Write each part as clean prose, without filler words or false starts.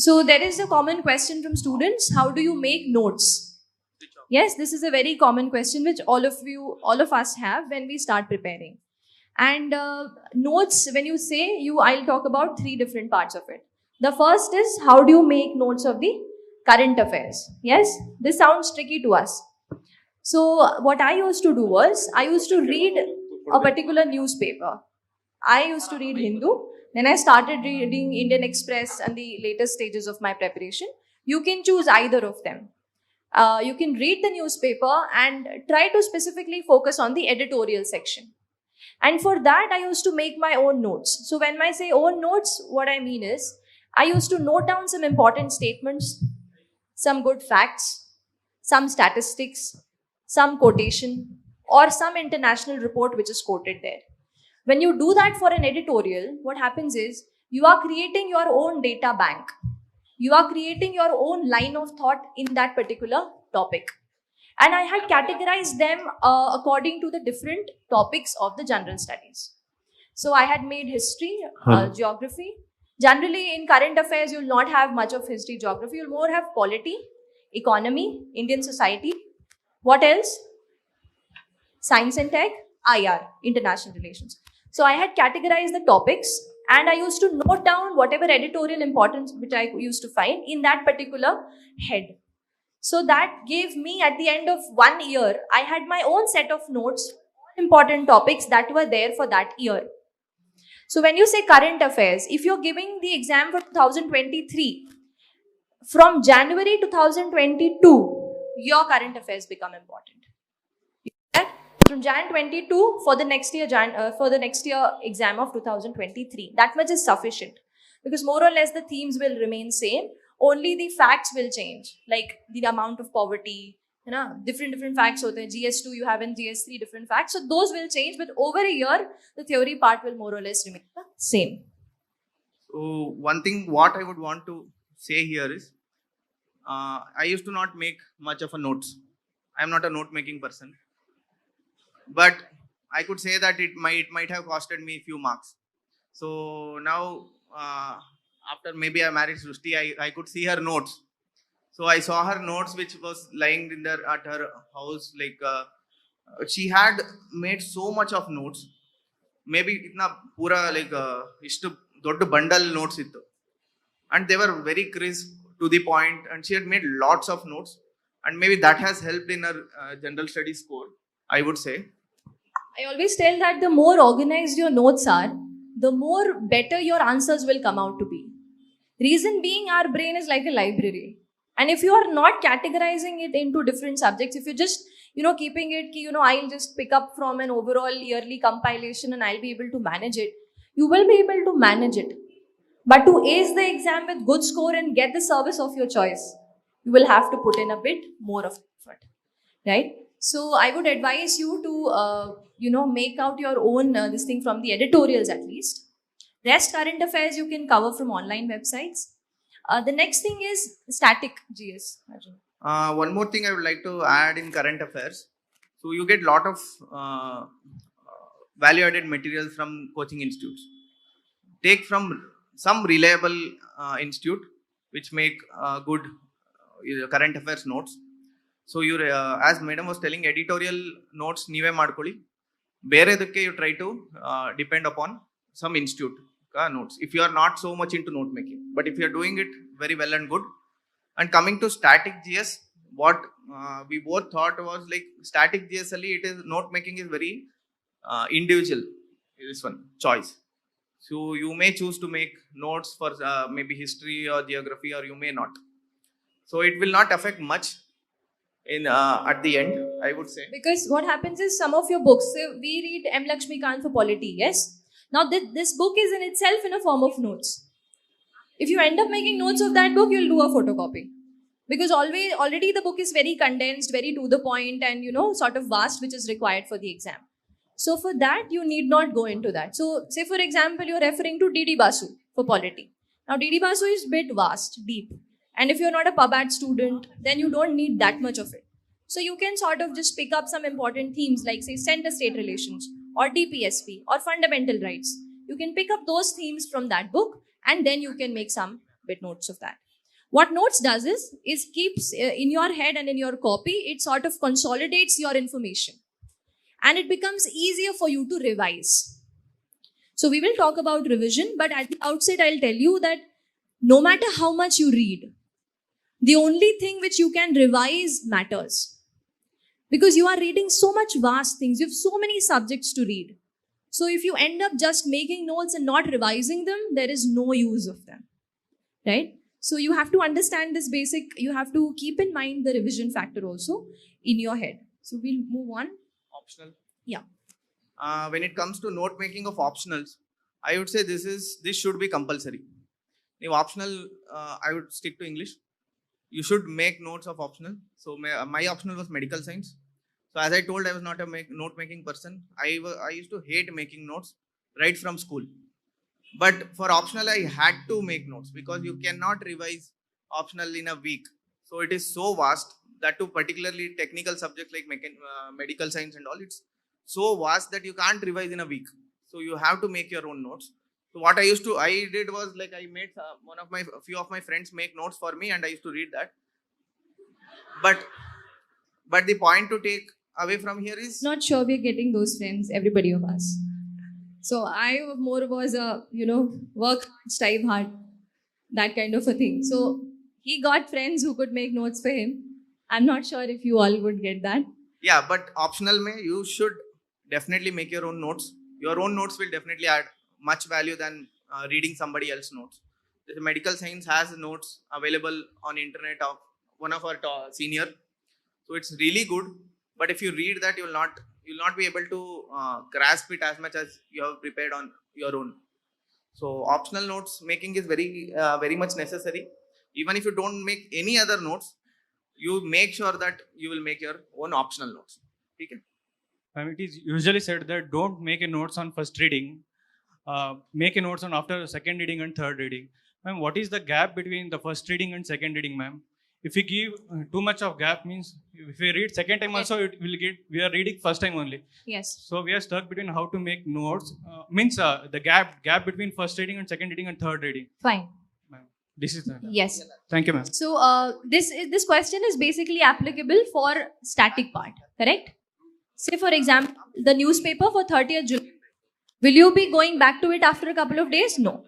So there is a common question from students: how do you make notes? Yes, this is a very common question which all of us have when we start preparing. And notes, when you say I'll talk about three different parts of it. The first is, how do you make notes of the current affairs? Yes, this sounds tricky to us. So what I used to do was, I used to read a particular newspaper. I used to read Hindu. Then I started reading Indian Express and the latest stages of my preparation. You can choose either of them. You can read the newspaper and try to specifically focus on the editorial section. And for that, I used to make my own notes. So when I say own notes, what I mean is, I used to note down some important statements, some good facts, some statistics, some quotation, or some international report which is quoted there. When you do that for an editorial, what happens is, you are creating your own data bank. You are creating your own line of thought in that particular topic. And I had categorized them according to the different topics of the general studies. So I had made history, geography. Generally, in current affairs, you'll not have much of history, geography. You'll more have polity, economy, Indian society. What else? Science and tech, IR, international relations. So I had categorized the topics, and I used to note down whatever editorial importance which I used to find in that particular head. So that gave me, at the end of 1 year, I had my own set of notes, important topics that were there for that year. So when you say current affairs, if you're giving the exam for 2023, from January 2022, your current affairs become important. From Jan 22 for the next year exam of 2023. That much is sufficient, because more or less the themes will remain same. Only the facts will change, like the amount of poverty, different facts. So the GS2 you have in GS3 different facts. So those will change, but over a year, the theory part will more or less remain the same. So one thing what I would want to say here is, I used to not make much of a notes. I am not a note making person. But I could say that it might have costed me a few marks. So now, after maybe I married Srushti, I could see her notes. So I saw her notes which was lying in there at her house. Like she had made so much of notes. Maybe itna pura like ishtu doddu bundle notes ittu, and they were very crisp to the point. And she had made lots of notes, and maybe that has helped in her general studies score, I would say. I always tell that the more organized your notes are, the more better your answers will come out to be. Reason being, our brain is like a library. And if you are not categorizing it into different subjects, if you're just, keeping it, I'll just pick up from an overall yearly compilation and I'll be able to manage it, you will be able to manage it. But to ace the exam with good score and get the service of your choice, you will have to put in a bit more of effort, right? So I would advise you to, make out your own this thing from the editorials at least. Rest current affairs you can cover from online websites. The next thing is static GS. One more thing I would like to add in current affairs. So you get lot of value-added materials from coaching institutes. Take from some reliable institute which make good current affairs notes. So you, as madam was telling, editorial notes ನೀವೇ ಮಾಡ್ಕೊಳ್ಳಿ. ಬೇರೆದಕ್ಕೆ you try to depend upon some institute notes if you are not so much into note making. But if you are doing it very well and good. And coming to static GS, what we both thought was like static GS ali, it is note making is very individual. This one choice. So you may choose to make notes for maybe history or geography, or you may not. So it will not affect much in at the end, I would say. Because what happens is, some of your books, so we read M. Lakshmikant for polity, yes? Now this book is in itself in a form of notes. If you end up making notes of that book, you'll do a photocopy. Because already the book is very condensed, very to the point, and sort of vast, which is required for the exam. So for that, you need not go into that. So say for example, you're referring to D.D. Basu for polity. Now D.D. Basu is bit vast, deep. And if you're not a PubAd student, then you don't need that much of it. So you can sort of just pick up some important themes like, say, center-state relations or DPSP or fundamental rights. You can pick up those themes from that book, and then you can make some bit notes of that. What notes does is keeps in your head and in your copy, it sort of consolidates your information and it becomes easier for you to revise. So we will talk about revision, but at the outset, I'll tell you that no matter how much you read, the only thing which you can revise matters. Because you are reading so much vast things, you have so many subjects to read. So if you end up just making notes and not revising them, there is no use of them, right? So you have to understand this basic, you have to keep in mind the revision factor also in your head. So we'll move on. Optional. Yeah. When it comes to note making of optionals, I would say this should be compulsory. If optional, I would stick to English. You should make notes of optional. So my optional was medical science. So as I told, I was not a note making person. I used to hate making notes right from school. But for optional, I had to make notes because you cannot revise optional in a week. So it is so vast that to particularly technical subjects like medical science and all, it's so vast that you can't revise in a week. So you have to make your own notes. So what I did was like I made a few of my friends make notes for me, and I used to read that. But the point to take away from here is not sure we're getting those friends, everybody of us. So I more was a work hard, strive hard, that kind of a thing. So he got friends who could make notes for him. I'm not sure if you all would get that. Yeah, but optional you should definitely make your own notes. Your own notes will definitely add much value than reading somebody else's notes. The medical science has notes available on internet of one of our senior, so it's really good. But if you read that, you'll not be able to grasp it as much as you have prepared on your own. So optional notes making is very much necessary. Even if you don't make any other notes, you make sure that you will make your own optional notes. Okay? It is usually said that don't make a notes on first reading, make a notes on after second reading and third reading. Ma'am, what is the gap between the first reading and second reading, ma'am? If we give too much of gap, means if we read second time also, it will get, we are reading first time only. Yes. So we are stuck between how to make notes, the gap between first reading and second reading and third reading. Fine. This is that. Yes. Thank you, ma'am. So this question is basically applicable for static part, correct? Say for example, the newspaper for 30th July. Will you be going back to it after a couple of days? No.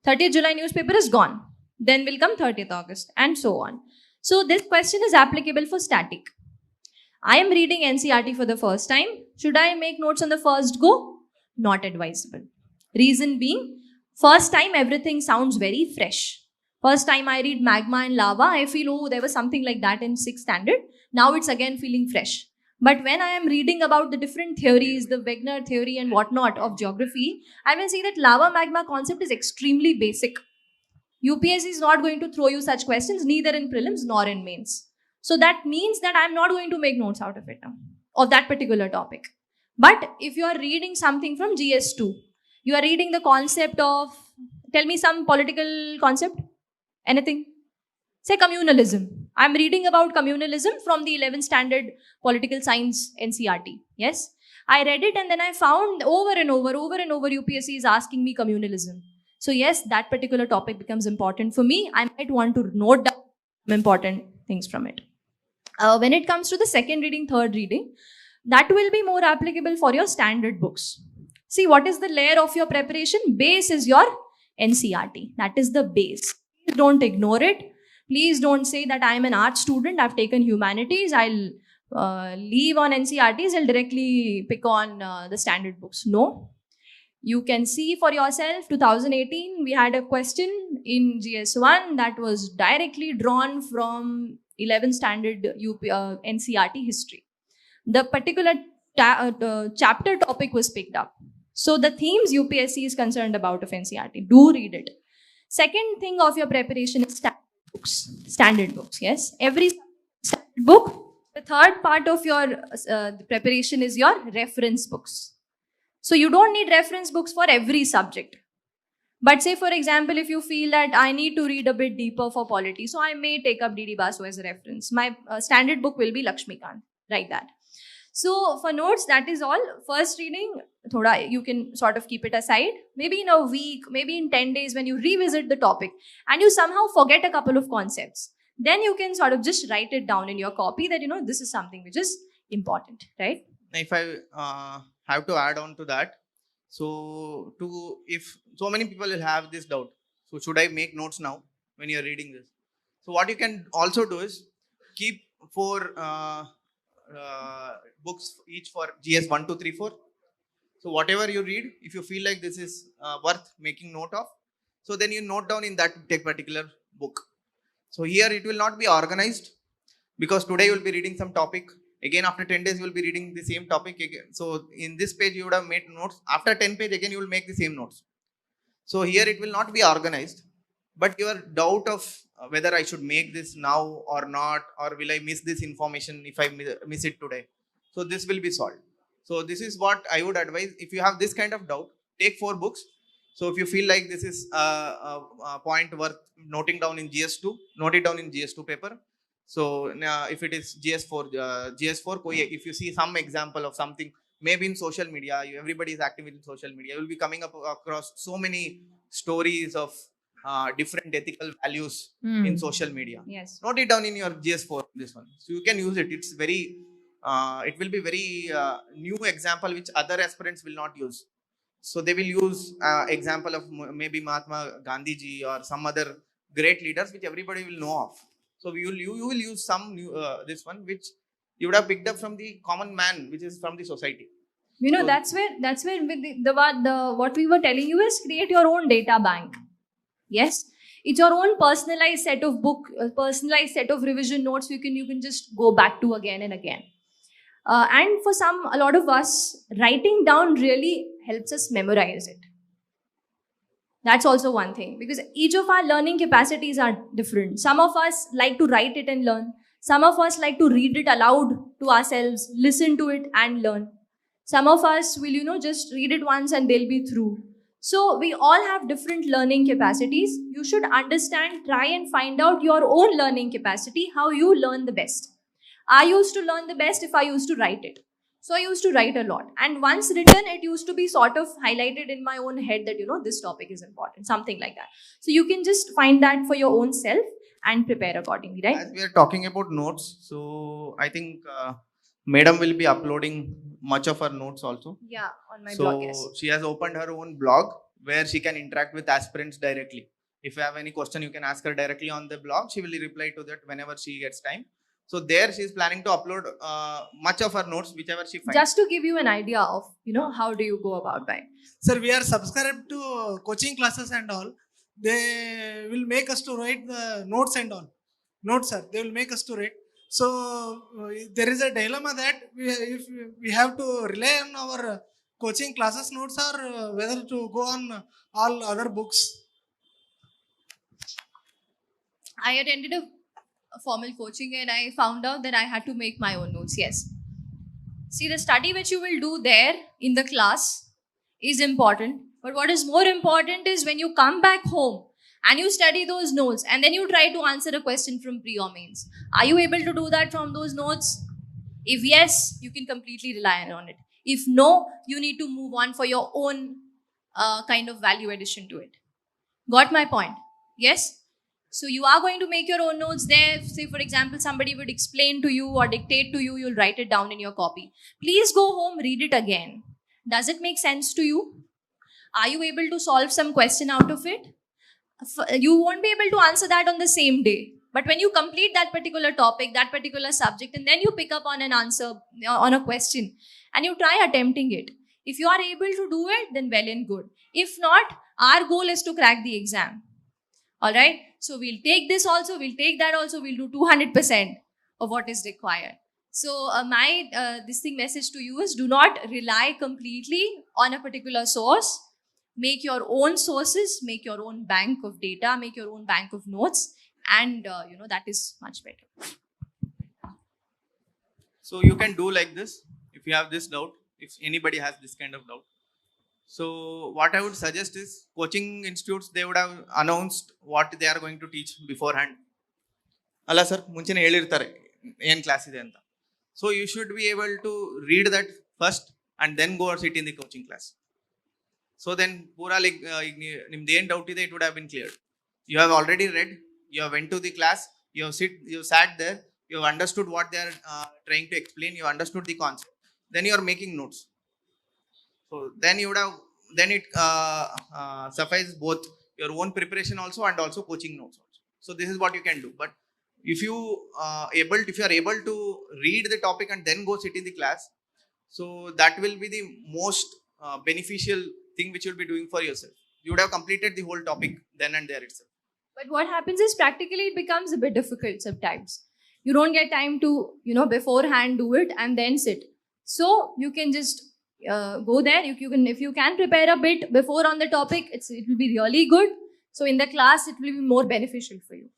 30th July newspaper is gone. Then will come 30th August and so on. So this question is applicable for static. I am reading NCERT for the first time. Should I make notes on the first go? Not advisable. Reason being, first time everything sounds very fresh. First time I read magma and lava, I feel, oh, there was something like that in 6th standard. Now it's again feeling fresh. But when I am reading about the different theories, the Wegener theory and whatnot of geography, I will see that lava magma concept is extremely basic. UPSC is not going to throw you such questions, neither in prelims nor in mains. So that means that I'm not going to make notes out of it now, of that particular topic. But if you are reading something from GS2, you are reading the concept of, tell me some political concept, anything. Say communalism. I'm reading about communalism from the 11th standard political science NCERT. Yes. I read it and then I found over and over UPSC is asking me communalism. So yes, that particular topic becomes important for me. I might want to note down important things from it. When it comes to the second reading, third reading, that will be more applicable for your standard books. See, what is the layer of your preparation? Base is your NCERT. That is the base. Please don't ignore it. Please don't say that I am an art student, I've taken humanities, I'll leave on NCERTs, I'll directly pick on the standard books. No. You can see for yourself, 2018, we had a question in GS1 that was directly drawn from 11th standard NCERT history. The particular chapter topic was picked up. So the themes UPSC is concerned about of NCERT, do read it. Second thing of your preparation is standard books, yes. Every standard book. The third part of your preparation is your reference books. So you don't need reference books for every subject. But say for example, if you feel that I need to read a bit deeper for polity, so I may take up D.D. Basu as a reference. My standard book will be Lakshmikant, like that. So for notes, that is all. First reading, thoda, you can sort of keep it aside. Maybe in a week, maybe in 10 days when you revisit the topic and you somehow forget a couple of concepts, then you can sort of just write it down in your copy that, this is something which is important, right? If I have to add on to that, if so many people will have this doubt, so should I make notes now when you're reading this? So what you can also do is keep 4 books each for GS 1, 2, 3, 4. So whatever you read, if you feel like this is worth making note of, so then you note down in that particular book. So here it will not be organized, because today you will be reading some topic. Again, after 10 days, you will be reading the same topic again. So in this page, you would have made notes. After 10 page, again, you will make the same notes. So here it will not be organized, but your doubt of whether I should make this now or not, or will I miss this information if I miss it today. So this will be solved. So this is what I would advise. If you have this kind of doubt, take 4 books. So if you feel like this is a point worth noting down in GS2, note it down in GS2 paper. So if it is GS4, if you see some example of something, maybe in social media, everybody is active in social media, you will be coming up across so many stories of different ethical values in social media. Yes. Note it down in your GS4, this one. So you can use it. It's very, it will be very new example which other aspirants will not use. So they will use example of maybe Mahatma Gandhi ji or some other great leaders which everybody will know of. So you will use some new, this one which you would have picked up from the common man, which is from the society. So, that's where with the what we were telling you is create your own data bank. Yes, it's your own personalized set of personalized set of revision notes. You can just go back to again and again. And for a lot of us, writing down really helps us memorize it. That's also one thing, because each of our learning capacities are different. Some of us like to write it and learn. Some of us like to read it aloud to ourselves, listen to it and learn. Some of us will, just read it once and they'll be through. So we all have different learning capacities. You should understand, try and find out your own learning capacity, how you learn the best. I used to learn the best if I used to write it. So I used to write a lot. And once written, it used to be sort of highlighted in my own head that, this topic is important, something like that. So you can just find that for your own self and prepare accordingly, right? As we are talking about notes, so I think Madam will be uploading much of her notes also. Yeah, on my blog, yes. So she has opened her own blog where she can interact with aspirants directly. If you have any question, you can ask her directly on the blog. She will reply to that whenever she gets time. So there she is planning to upload much of her notes, whichever she finds. Just to give you an idea of, how do you go about by. Sir, we are subscribed to coaching classes and all. They will make us to write the notes and all. Notes, sir. They will make us to write. So there is a dilemma that if we have to rely on our coaching classes notes or whether to go on all other books. I attended a formal coaching and I found out that I had to make my own notes. Yes. See, the study which you will do there in the class is important. But what is more important is when you come back home and you study those notes and then you try to answer a question from pre or mains. Are you able to do that from those notes? If yes, you can completely rely on it. If no, you need to move on for your own kind of value addition to it. Got my point? Yes? So you are going to make your own notes there. Say, for example, somebody would explain to you or dictate to you, you'll write it down in your copy. Please go home, read it again. Does it make sense to you? Are you able to solve some question out of it? You won't be able to answer that on the same day. But when you complete that particular topic, that particular subject, and then you pick up on an answer, on a question, and you try attempting it. If you are able to do it, then well and good. If not, our goal is to crack the exam. All right. So we'll take this also, we'll take that also, we'll do 200% of what is required. So my message to you is, do not rely completely on a particular source. Make your own sources, make your own bank of data, make your own bank of notes, and that is much better. So you can do like this if you have this doubt, if anybody has this kind of doubt. So what I would suggest is, coaching institutes, they would have announced what they are going to teach beforehand. Alla sir, ಮುಂಚೆನೇ ಹೇಳಿರ್ತಾರೆ ಏನು class ಇದೆ ಅಂತ. So you should be able to read that first and then go or sit in the coaching class. So then pura like nimde en doubt ide, it would have been cleared. You have already read, you have went to the class, you sat there, you have understood what they are trying to explain, you understood the concept, then you are making notes. So then you would have, then it suffices both your own preparation also and also coaching notes also. So this is what you can do. But if you are able to read the topic and then go sit in the class, so that will be the most beneficial thing which you'll be doing for yourself. You would have completed the whole topic then and there itself. But what happens is practically it becomes a bit difficult sometimes. You don't get time to, beforehand do it and then sit. So you can just go there. If you can prepare a bit before on the topic, it will be really good. So in the class, it will be more beneficial for you.